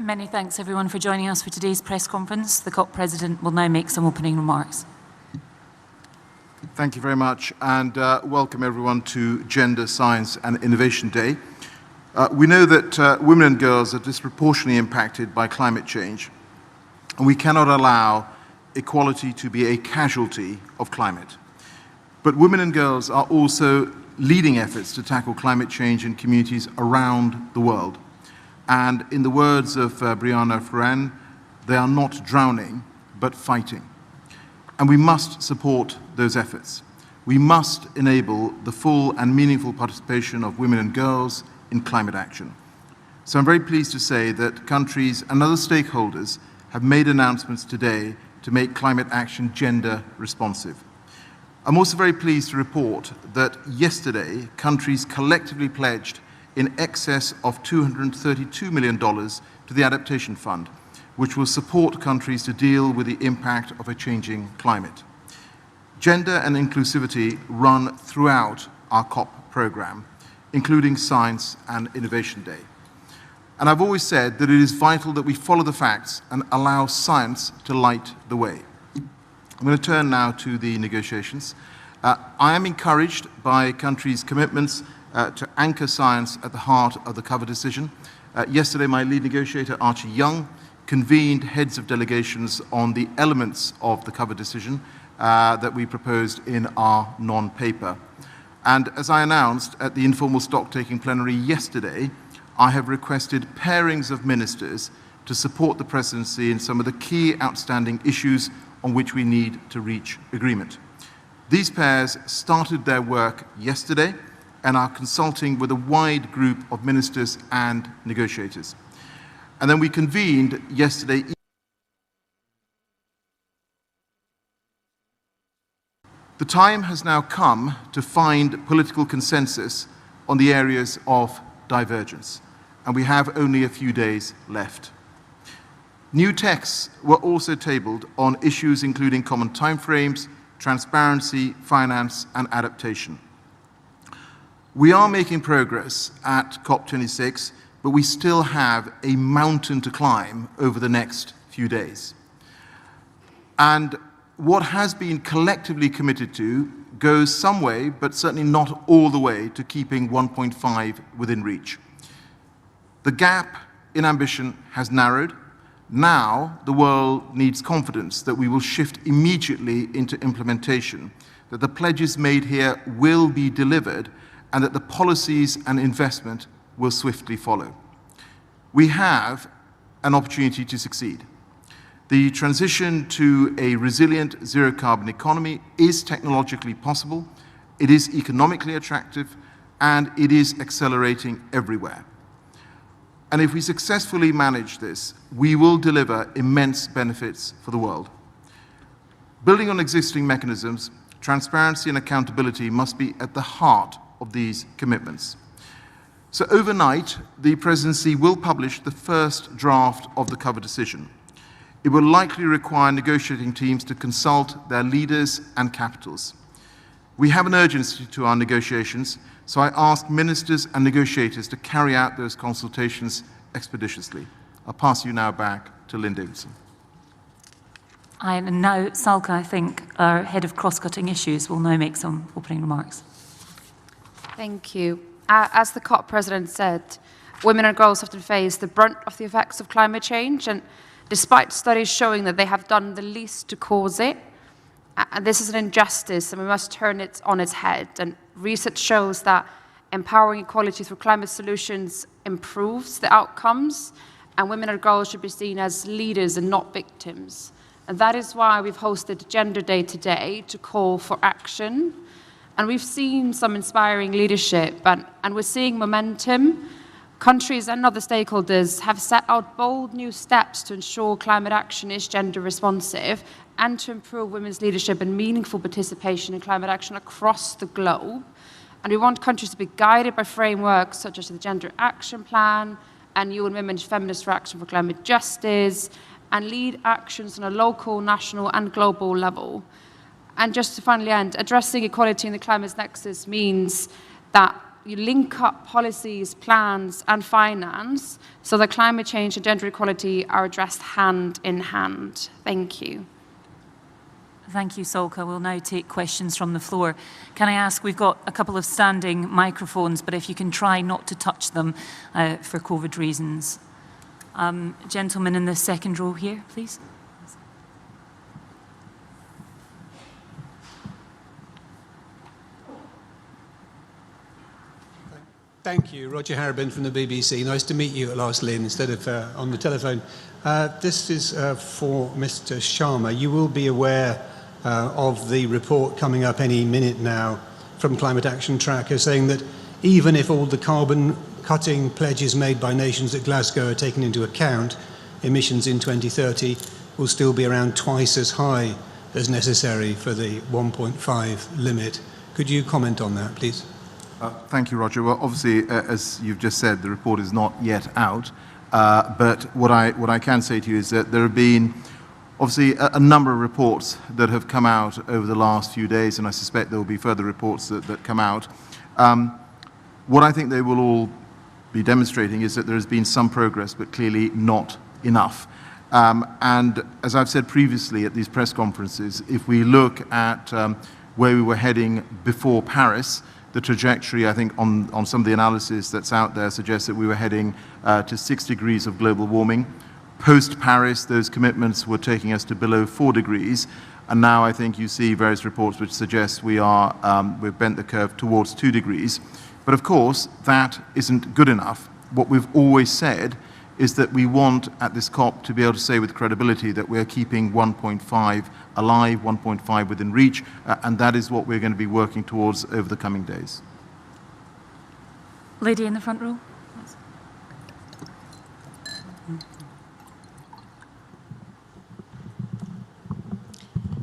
Many thanks, everyone, for joining us for today's press conference. The COP President will now make some opening remarks. Thank you very much, and welcome everyone to Gender, Science and Innovation Day. We know that women and girls are disproportionately impacted by climate change, and we cannot allow equality to be a casualty of climate. But women and girls are also leading efforts to tackle climate change in communities around the world. And in the words of Brianna Ferran, they are not drowning, but fighting. And we must support those efforts. We must enable the full and meaningful participation of women and girls in climate action. So I'm very pleased to say that countries and other stakeholders have made announcements today to make climate action gender responsive. I'm also very pleased to report that yesterday, countries collectively pledged in excess of $232 million to the Adaptation Fund, which will support countries to deal with the impact of a changing climate. Gender and inclusivity run throughout our COP program, including Science and Innovation Day. And I've always said that it is vital that we follow the facts and allow science to light the way. I'm going to turn now to the negotiations. I am encouraged by countries' commitments to anchor science at the heart of the cover decision. Yesterday, my lead negotiator, Archie Young, convened heads of delegations on the elements of the cover decision that we proposed in our non-paper. And as I announced at the informal stock-taking plenary yesterday, I have requested pairings of ministers to support the presidency in some of the key outstanding issues on which we need to reach agreement. These pairs started their work yesterday and are consulting with a wide group of ministers and negotiators. And then we convened yesterday. The time has now come to find political consensus on the areas of divergence, and we have only a few days left. New texts were also tabled on issues including common timeframes, transparency, finance, and adaptation. We are making progress at COP26, but we still have a mountain to climb over the next few days. And what has been collectively committed to goes some way, but certainly not all the way, to keeping 1.5 within reach. The gap in ambition has narrowed. Now the world needs confidence that we will shift immediately into implementation, that the pledges made here will be delivered, and that the policies and investment will swiftly follow. We have an opportunity to succeed. The transition to a resilient zero-carbon economy is technologically possible, it is economically attractive, and it is accelerating everywhere. And if we successfully manage this, we will deliver immense benefits for the world. Building on existing mechanisms, transparency and accountability must be at the heart of these commitments. So overnight, the presidency will publish the first draft of the cover decision. It will likely require negotiating teams to consult their leaders and capitals. We have an urgency to our negotiations, so I ask ministers and negotiators to carry out those consultations expeditiously. I'll pass you now back to Lynn Davidson. And now Salka, I think, our head of cross-cutting issues, will now make some opening remarks. Thank you. As the COP president said, women and girls often face the brunt of the effects of climate change, and despite studies showing that they have done the least to cause it, and this is an injustice, and we must turn it on its head. And research shows that empowering equality through climate solutions improves the outcomes, and women and girls should be seen as leaders and not victims. And that is why we've hosted Gender Day today, to call for action. And we've seen some inspiring leadership, and we're seeing momentum. Countries and other stakeholders have set out bold new steps to ensure climate action is gender responsive and to improve women's leadership and meaningful participation in climate action across the globe. And we want countries to be guided by frameworks such as the Gender Action Plan and UN Women's Feminist for Action for Climate Justice, and lead actions on a local, national, and global level. And just to finally end, addressing equality in the climate nexus means that you link up policies, plans, and finance so that climate change and gender equality are addressed hand in hand. Thank you. Thank you, Solka. We'll now take questions from the floor. Can I ask, we've got a couple of standing microphones, but if you can try not to touch them for COVID reasons. Gentleman in the second row here, please. Thank you. Roger Harrabin from the BBC. Nice to meet you at last, Lynn, instead of on the telephone. This is for Mr. Sharma. You will be aware of the report coming up any minute now from Climate Action Tracker saying that even if all the carbon cutting pledges made by nations at Glasgow are taken into account, emissions in 2030 will still be around twice as high as necessary for the 1.5 limit. Could you comment on that, please? Thank you, Roger. Well, obviously, as you've just said, the report is not yet out. But what I can say to you is that there have been, obviously, a number of reports that have come out over the last few days, and I suspect there will be further reports that come out. What I think they will all be demonstrating is that there has been some progress, but clearly not enough. And as I've said previously at these press conferences, if we look at where we were heading before Paris, the trajectory, I think, on some of the analysis that's out there suggests that we were heading to 6 degrees of global warming. Post-Paris, those commitments were taking us to below 4 degrees. And now I think you see various reports which suggest we've bent the curve towards 2 degrees. But of course, that isn't good enough. What we've always said is that we want, at this COP, to be able to say with credibility that we're keeping 1.5 alive, 1.5 within reach, and that is what we're going to be working towards over the coming days. Lady in the front row.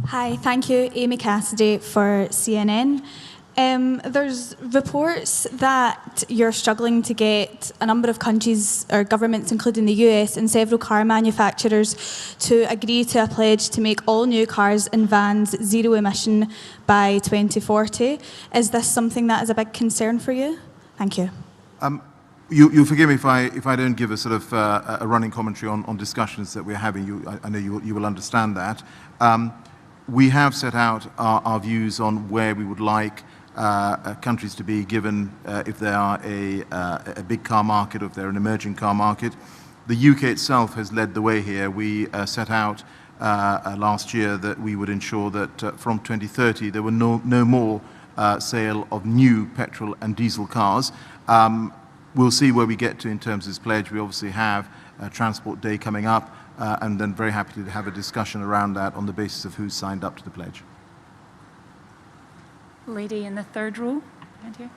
Hi, thank you, Amy Cassidy for CNN. There's reports that you're struggling to get a number of countries or governments, including the US and several car manufacturers, to agree to a pledge to make all new cars and vans zero emission by 2040. Is this something that is a big concern for you? Thank you. You'll forgive me if I don't give a sort of a running commentary on discussions that we're having. I know you will understand that. We have set out our views on where we would like countries to be given if they are a big car market or if they're an emerging car market. The UK itself has led the way here. We set out last year that we would ensure that from 2030 there were no more sale of new petrol and diesel cars. We'll see where we get to in terms of this pledge. We obviously have Transport Day coming up, and then very happy to have a discussion around that on the basis of who's signed up to the pledge. Lady in the third row, right here.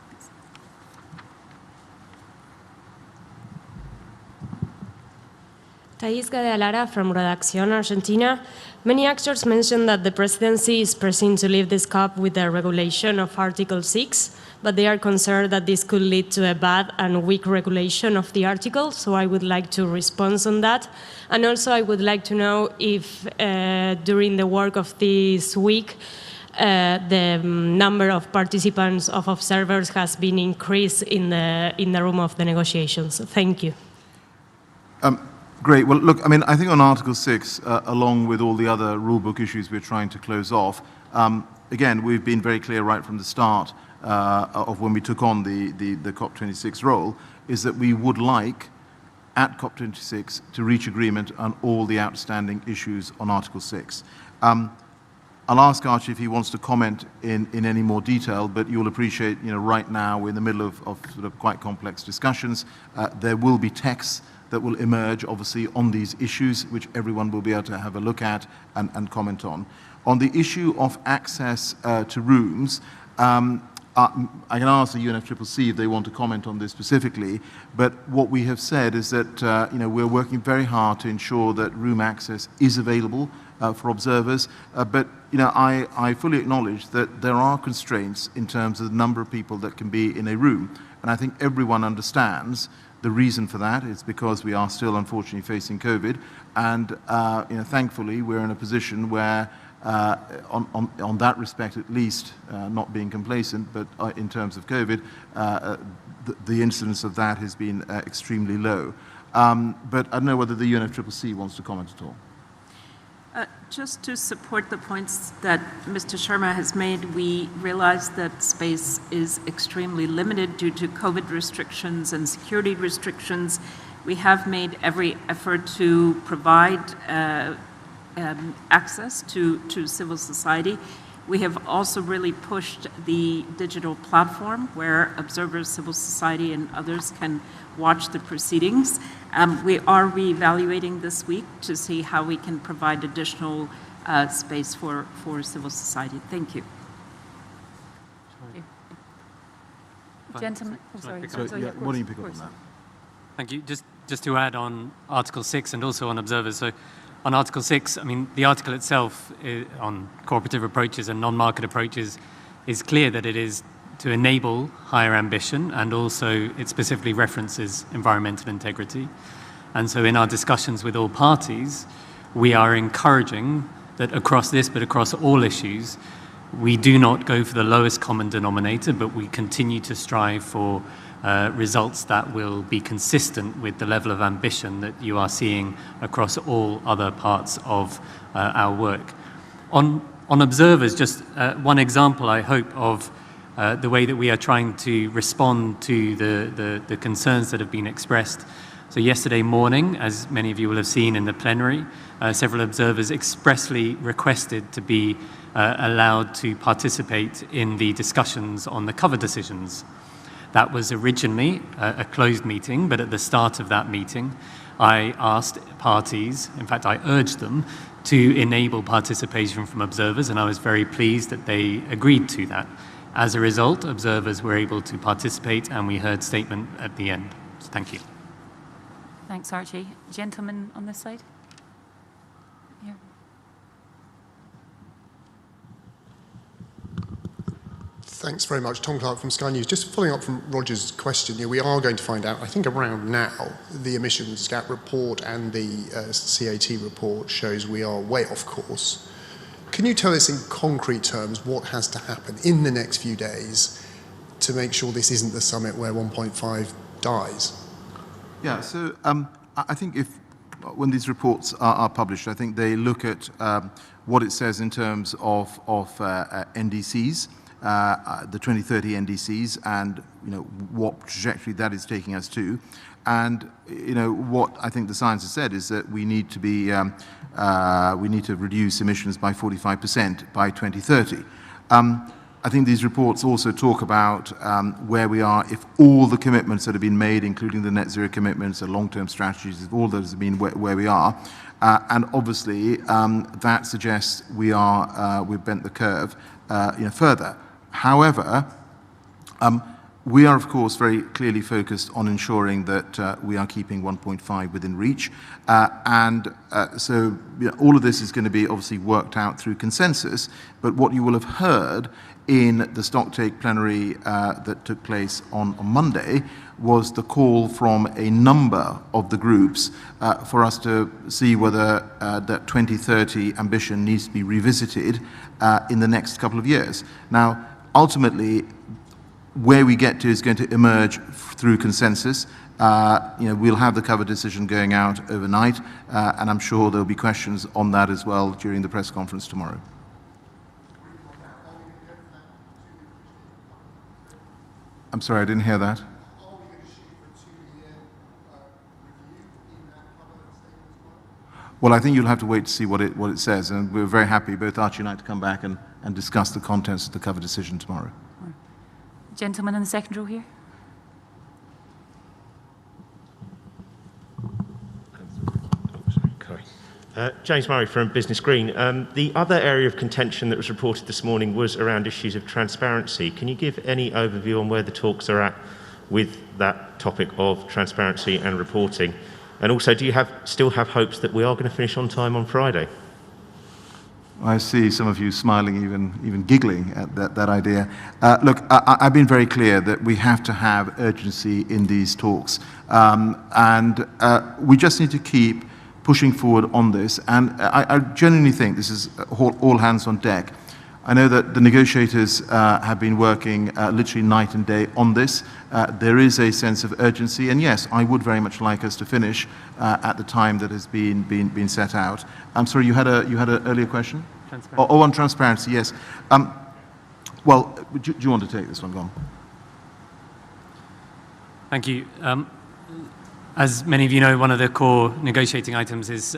Thais Gadealara from Redacción, Argentina. Many actors mentioned that the presidency is pressing to leave this COP with the regulation of Article 6, but they are concerned that this could lead to a bad and weak regulation of the article, so I would like to respond on that. And also I would like to know if during the work of this week, the number of participants, of observers, has been increased in the room of the negotiations. Thank you. Great. Well, look, I mean, I think on Article 6, along with all the other rulebook issues we're trying to close off, again, we've been very clear right from the start of when we took on the COP26 role, is that we would like, at COP26, to reach agreement on all the outstanding issues on Article 6. I'll ask Archie if he wants to comment in any more detail, but you'll appreciate, right now we're in the middle of sort of quite complex discussions. There will be texts that will emerge, obviously, on these issues, which everyone will be able to have a look at and comment on. On the issue of access to rooms, I can ask the UNFCCC if they want to comment on this specifically, but what we have said is that we're working very hard to ensure that room access is available for observers, but I fully acknowledge that there are constraints in terms of the number of people that can be in a room, and I think everyone understands the reason for that. It's because we are still unfortunately facing COVID, and thankfully we're in a position where on that respect at least, not being complacent, but in terms of COVID, the incidence of that has been extremely low. But I don't know whether the UNFCCC wants to comment at all. Just to support the points that Mr. Sharma has made, we realize that space is extremely limited due to COVID restrictions and security restrictions. We have made every effort to provide access to civil society. We have also really pushed the digital platform where observers, civil society, and others can watch the proceedings. We are reevaluating this week to see how we can provide additional space for civil society. Thank you. Gentlemen, oh, sorry. Why don't you pick up on that? Thank you. Just to add on Article 6 and also on observers. So on Article 6, I mean, the article itself on cooperative approaches and non-market approaches is clear that it is to enable higher ambition, and also it specifically references environmental integrity. And so in our discussions with all parties, we are encouraging that across this, but across all issues, we do not go for the lowest common denominator, but we continue to strive for results that will be consistent with the level of ambition that you are seeing across all other parts of our work. On observers, just one example, I hope, of the way that we are trying to respond to the concerns that have been expressed. So yesterday morning, as many of you will have seen in the plenary, several observers expressly requested to be allowed to participate in the discussions on the cover decisions. That was originally a closed meeting, but at the start of that meeting, I asked parties, in fact, I urged them to enable participation from observers, and I was very pleased that they agreed to that. As a result, observers were able to participate, and we heard statement at the end. So thank you. Thanks, Archie. Gentleman on this side. Here. Thanks very much. Tom Clark from Sky News. Just following up from Roger's question, we are going to find out, I think around now, the emissions gap report and the CAT report shows we are way off course. Can you tell us in concrete terms what has to happen in the next few days to make sure this isn't the summit where 1.5 dies? Yeah, so I think when these reports are published, I think they look at what it says in terms of NDCs, the 2030 NDCs, and what trajectory that is taking us to. And what I think the science has said is that we need to be we need to reduce emissions by 45% by 2030. I think these reports also talk about where we are if all the commitments that have been made, including the net zero commitments, the long-term strategies, if all those have been where we are. And obviously, that suggests we've bent the curve further. However, we are, of course, very clearly focused on ensuring that we are keeping 1.5 within reach. So all of this is going to be obviously worked out through consensus. But what you will have heard in the stocktake plenary that took place on Monday was the call from a number of the groups for us to see whether that 2030 ambition needs to be revisited in the next couple of years. Now, ultimately, where we get to is going to emerge through consensus. We'll have the cover decision going out overnight, and I'm sure there'll be questions on that as well during the press conference tomorrow. I'm sorry, I didn't hear that. Well, I think you'll have to wait to see what it says, and we're very happy, both Archie and I, to come back and discuss the contents of the cover decision tomorrow. Gentleman in the second row here. James Murray from Business Green. The other area of contention that was reported this morning was around issues of transparency. Can you give any overview on where the talks are at with that topic of transparency and reporting? And also, do you still have hopes that we are going to finish on time on Friday? I see some of you smiling, even giggling at that idea. Look, I've been very clear that we have to have urgency in these talks. And we just need to keep pushing forward on this. And I genuinely think this is all hands on deck. I know that the negotiators have been working literally night and day on this. There is a sense of urgency, and yes, I would very much like us to finish at the time that has been set out. I'm sorry, you had an earlier question? Oh, on transparency, yes. Well, do you want to take this one? Go on. Thank you. As many of you know, one of the core negotiating items is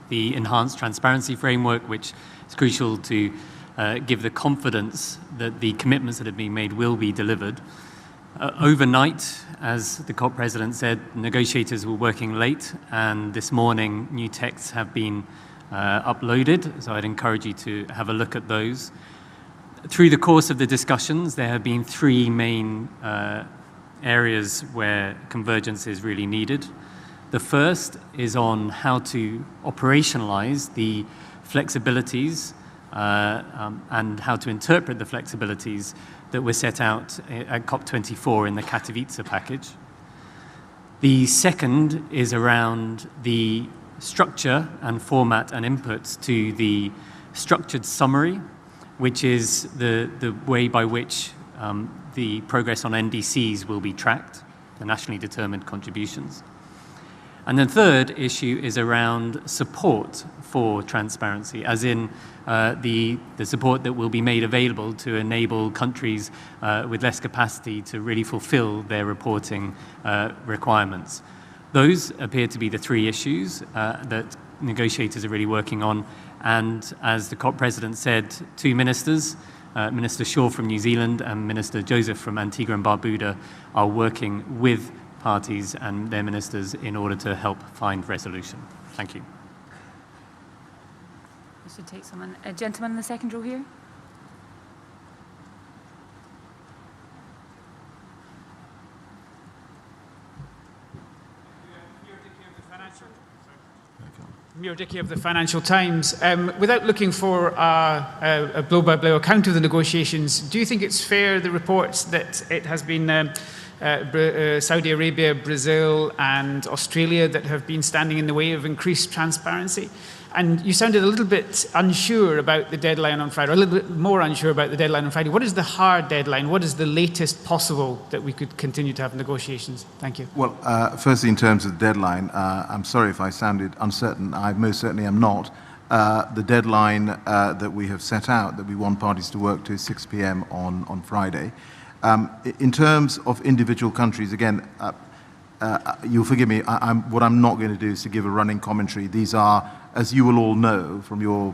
the enhanced transparency framework, which is crucial to give the confidence that the commitments that have been made will be delivered. Overnight, as the COP president said, negotiators were working late, and this morning new texts have been uploaded, so I'd encourage you to have a look at those. Through the course of the discussions, there have been three main areas where convergence is really needed. The first is on how to operationalize the flexibilities and how to interpret the flexibilities that were set out at COP24 in the Katowice package. The second is around the structure and format and inputs to the structured summary, which is the way by which the progress on NDCs will be tracked, the nationally determined contributions. And the third issue is around support for transparency, as in the support that will be made available to enable countries with less capacity to really fulfill their reporting requirements. Those appear to be the three issues that negotiators are really working on. And as the COP president said, two ministers, Minister Shaw from New Zealand and Minister Joseph from Antigua and Barbuda, are working with parties and their ministers in order to help find resolution. Thank you. We should take someone. A gentleman in the second row here. Muir Dickey of the Financial Times. Without looking for a blow-by-blow account of the negotiations, do you think it's fair, the reports, that it has been Saudi Arabia, Brazil and Australia that have been standing in the way of increased transparency? And you sounded a little bit unsure about the deadline on Friday, or a little bit more unsure about the deadline on Friday. What is the hard deadline? What is the latest possible that we could continue to have negotiations? Thank you. Well, firstly, in terms of the deadline, I'm sorry if I sounded uncertain. I most certainly am not. The deadline that we have set out, that we want parties to work to, is 6 p.m. on Friday. In terms of individual countries, again, you'll forgive me, what I'm not going to do is to give a running commentary. These are, as you will all know from your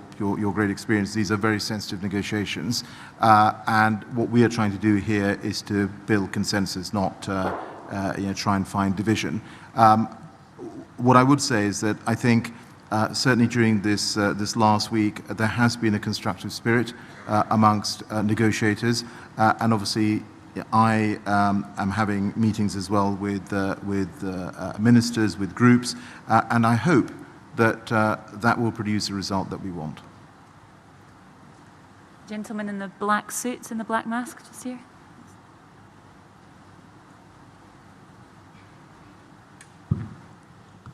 great experience, these are very sensitive negotiations. And what we are trying to do here is to build consensus, not try and find division. What I would say is that I think certainly during this last week, there has been a constructive spirit amongst negotiators. And obviously, I am having meetings as well with ministers, with groups, and I hope that that will produce a result that we want. Gentleman in the black suits and the black mask, just here.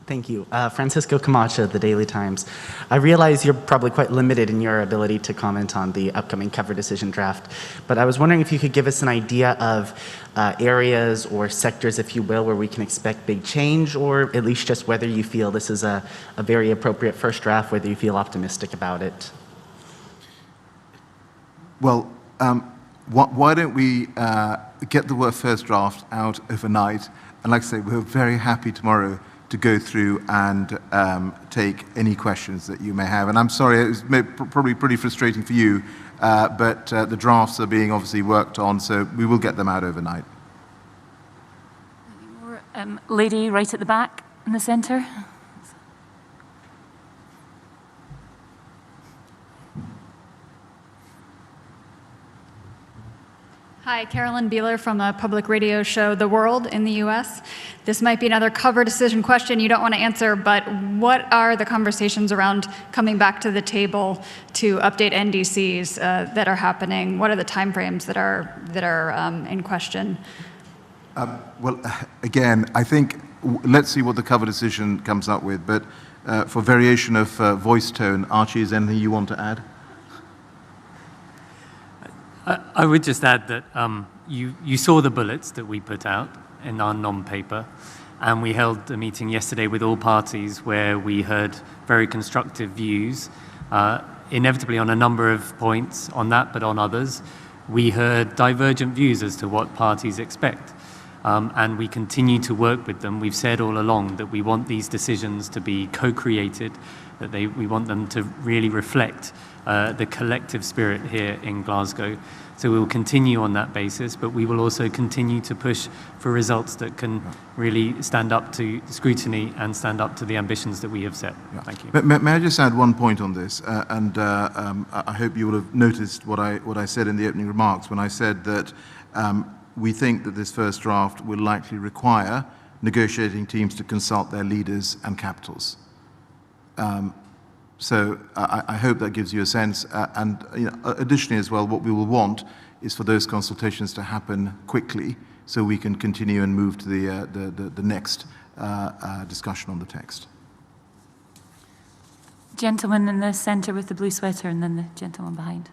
Thank you. Francisco Camacho, The Daily Times. I realize you're probably quite limited in your ability to comment on the upcoming cover decision draft, but I was wondering if you could give us an idea of areas or sectors, if you will, where we can expect big change, or at least just whether you feel this is a very appropriate first draft, whether you feel optimistic about it. Well, why don't we get the first draft out overnight? And like I say, we're very happy tomorrow to go through and take any questions that you may have. And I'm sorry, it was probably pretty frustrating for you, but the drafts are being obviously worked on, so we will get them out overnight. Lady right at the back in the centre. Hi, Carolyn Beeler from the public radio show The World in the US. This might be another cover decision question you don't want to answer, but what are the conversations around coming back to the table to update NDCs that are happening? What are the timeframes that are in question? Well, again, I think let's see what the cover decision comes up with, but for variation of voice tone, Archie, is there anything you want to add? I would just add that you saw the bullets that we put out in our non-paper, and we held a meeting yesterday with all parties where we heard very constructive views, inevitably on a number of points on that, but on others. We heard divergent views as to what parties expect, and we continue to work with them. We've said all along that we want these decisions to be co-created, that we want them to really reflect the collective spirit here in Glasgow. So we will continue on that basis, but we will also continue to push for results that can really stand up to scrutiny and stand up to the ambitions that we have set. Yeah. Thank you. May I just add one point on this? I hope you will have noticed what I said in the opening remarks when I said that we think that this first draft will likely require negotiating teams to consult their leaders and capitals. So I hope that gives you a sense. And additionally as well, what we will want is for those consultations to happen quickly so we can continue and move to the next discussion on the text. Gentleman in the centre with the blue sweater and then the gentleman behind.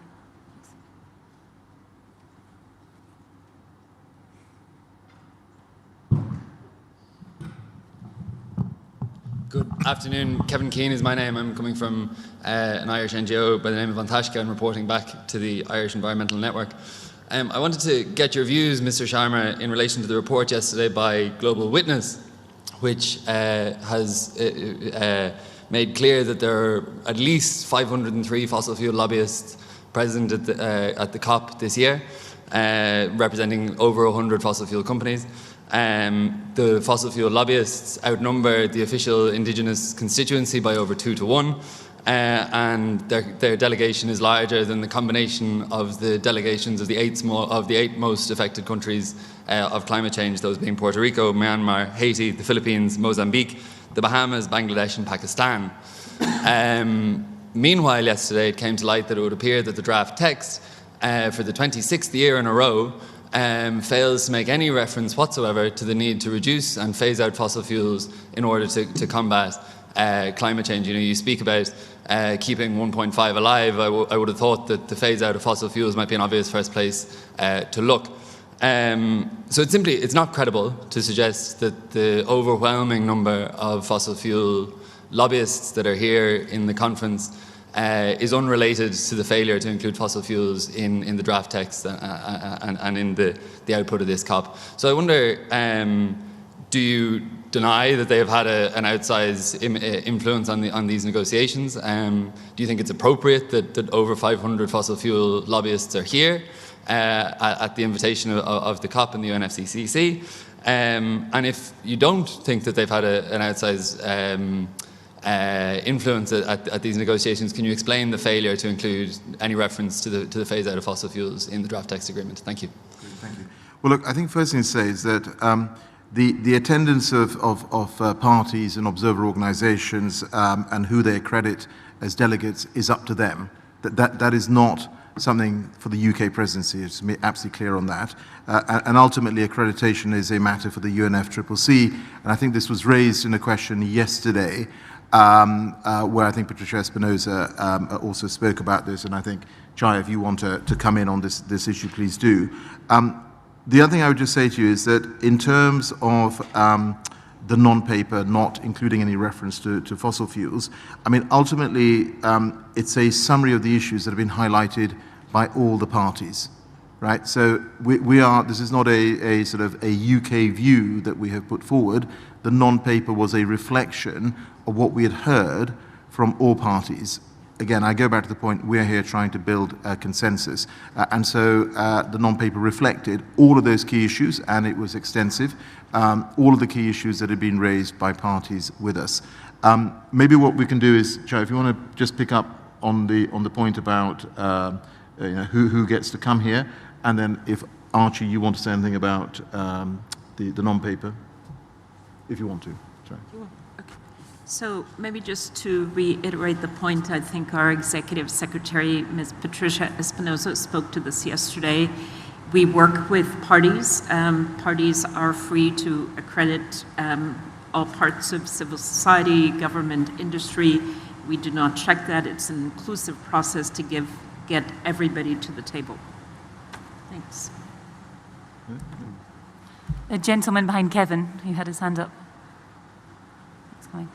Good afternoon. Kevin Keane is my name. I'm coming from an Irish NGO by the name of Antashka and reporting back to the Irish Environmental Network. I wanted to get your views, Mr. Sharma, in relation to the report yesterday by Global Witness, which has made clear that there are at least 503 fossil fuel lobbyists present at the COP this year, representing over 100 fossil fuel companies. The fossil fuel lobbyists outnumber the official indigenous constituency by over 2 to 1, and their delegation is larger than the combination of the delegations of the 8 most affected countries of climate change, those being Puerto Rico, Myanmar, Haiti, the Philippines, Mozambique, the Bahamas, Bangladesh and Pakistan. Meanwhile, yesterday it came to light that it would appear that the draft text for the 26th year in a row fails to make any reference whatsoever to the need to reduce and phase out fossil fuels in order to combat climate change. You speak about keeping 1.5 alive. I would have thought that the phase out of fossil fuels might be an obvious first place to look. So it's not credible to suggest that the overwhelming number of fossil fuel lobbyists that are here in the conference is unrelated to the failure to include fossil fuels in the draft text and in the output of this COP. So I wonder, do you deny that they have had an outsized influence on these negotiations? Do you think it's appropriate that over 500 fossil fuel lobbyists are here at the invitation of the COP and the UNFCCC? And if you don't think that they've had an outsized influence at these negotiations, can you explain the failure to include any reference to the phase out of fossil fuels in the draft text agreement? Thank you. Thank you. Well, look, I think first thing to say is that the attendance of parties and observer organisations and who they accredit as delegates is up to them. That is not something for the UK presidency. It's to be absolutely clear on that. And ultimately, accreditation is a matter for the UNFCCC. And I think this was raised in a question yesterday, where I think Patricia Espinosa also spoke about this, and I think, Chai, if you want to come in on this issue, please do. The other thing I would just say to you is that in terms of the non-paper not including any reference to fossil fuels, I mean, ultimately, it's a summary of the issues that have been highlighted by all the parties, right? So this is not a sort of a UK view that we have put forward. The non-paper was a reflection of what we had heard from all parties. Again, I go back to the point, we're here trying to build a consensus. And so the non-paper reflected all of those key issues, and it was extensive, all of the key issues that had been raised by parties with us. Maybe what we can do is, Joe, if you want to just pick up on the point about who gets to come here, and then if, Archie, you want to say anything about the non-paper, if you want to. Sorry. Okay. So maybe just to reiterate the point, I think our Executive Secretary, Ms. Patricia Espinosa, spoke to this yesterday. We work with parties. Parties are free to accredit all parts of civil society, government, industry. We do not check that. It's an inclusive process to get everybody to the table. Thanks. A gentleman behind Kevin who had his hand up. It's coming.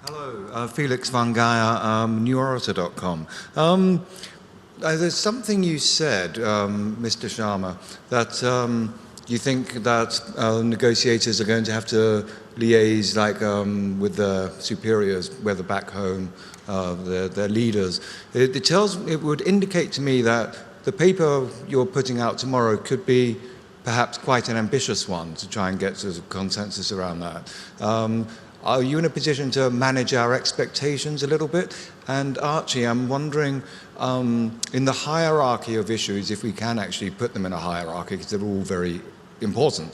Hello, Felix van Geyer, newaurator.com. There's something you said, Mr. Sharma, that you think that negotiators are going to have to liaise with their superiors, whether back home, their leaders. It would indicate to me that the paper you're putting out tomorrow could be perhaps quite an ambitious one to try and get sort of consensus around that. Are you in a position to manage our expectations a little bit? And Archie, I'm wondering, in the hierarchy of issues, if we can actually put them in a hierarchy, because they're all very important,